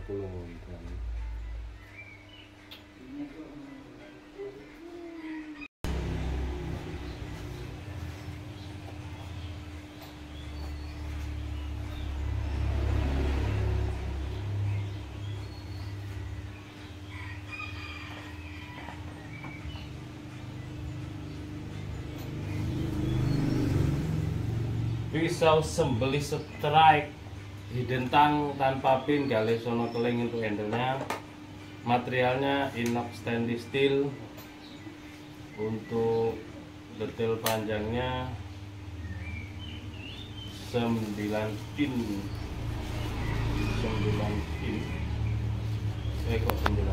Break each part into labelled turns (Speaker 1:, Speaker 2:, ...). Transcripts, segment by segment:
Speaker 1: 30 montan. Pisau sembelih strike didentang tanpa pin, galih sono keling untuk handlenya. Materialnya inox stainless steel. Untuk detail panjangnya 9 pin. 9 pin. Kok 9?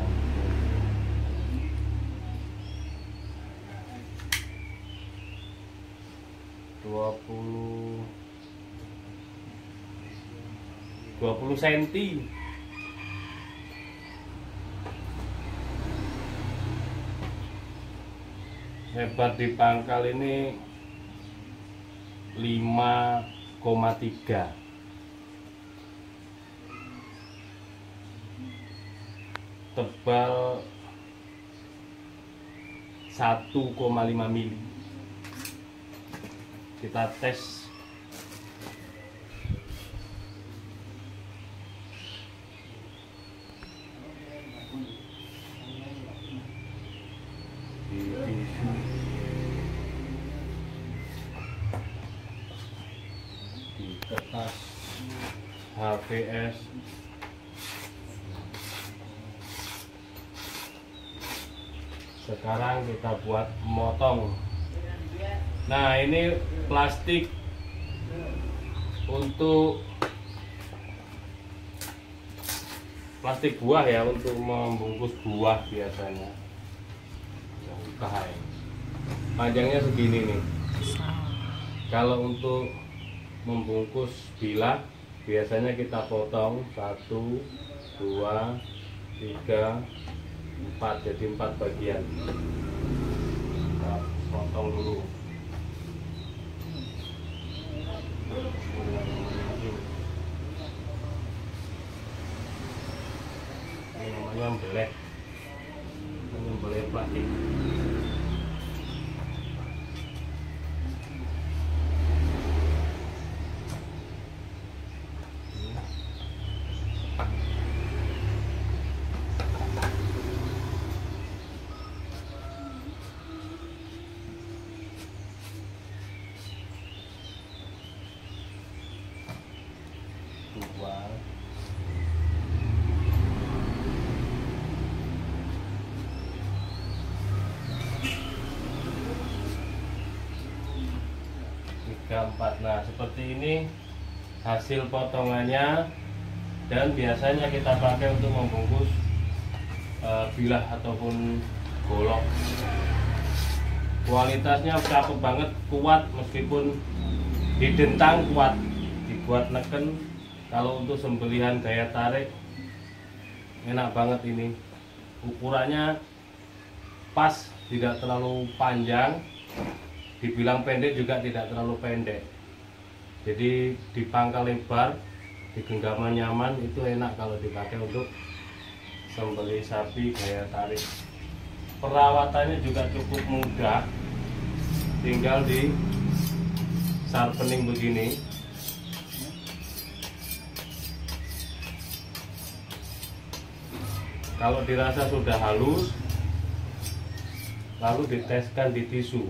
Speaker 1: 20 cm. Lebar di pangkal ini 5,3. Tebal 1,5 mili. Kita tes. Di kertas HVS. Sekarang kita buat motong. Nah, ini plastik untuk plastik buah ya, untuk membungkus buah biasanya. Panjangnya segini nih. Kalau untuk membungkus bilah biasanya kita potong 1, 2, 3, 4, jadi 4 bagian. Kita potong dulu. Ini namanya membeleh plastik. Empat. Nah, seperti ini hasil potongannya, dan biasanya kita pakai untuk membungkus bilah ataupun golok. Kualitasnya cakep banget, kuat, meskipun didentang kuat, dibuat neken. Kalau untuk sembelihan gaya tarik enak banget ini. Ukurannya pas, tidak terlalu panjang, dibilang pendek juga tidak terlalu pendek. Jadi di pangkal lebar, di genggaman nyaman, itu enak kalau dipakai untuk sembelih sapi gaya tarik. Perawatannya juga cukup mudah, tinggal di sharpening begini. Kalau dirasa sudah halus, lalu diteskan di tisu.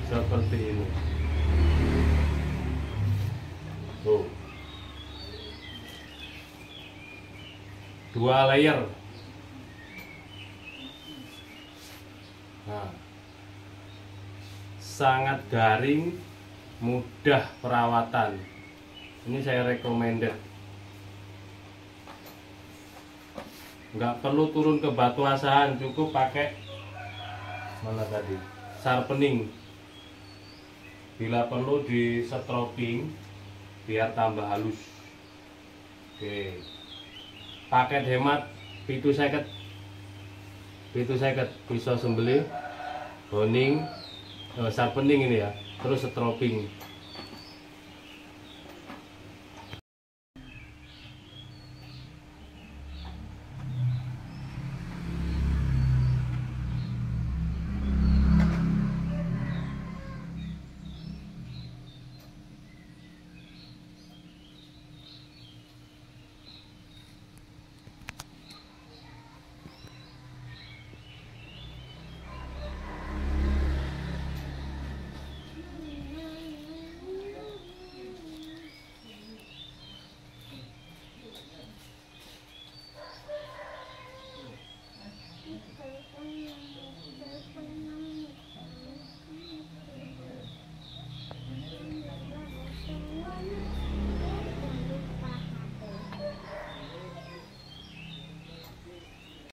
Speaker 1: Seperti ini. Tuh. 2 layer. Nah, sangat garing, mudah perawatan. Ini saya recommended. Nggak perlu turun ke batu asahan, cukup pakai mana tadi, sharpening. Bila perlu di stropping biar tambah halus. Oke, paket hemat 750 pisau sembelih Boning sharpening ini ya, terus strobing.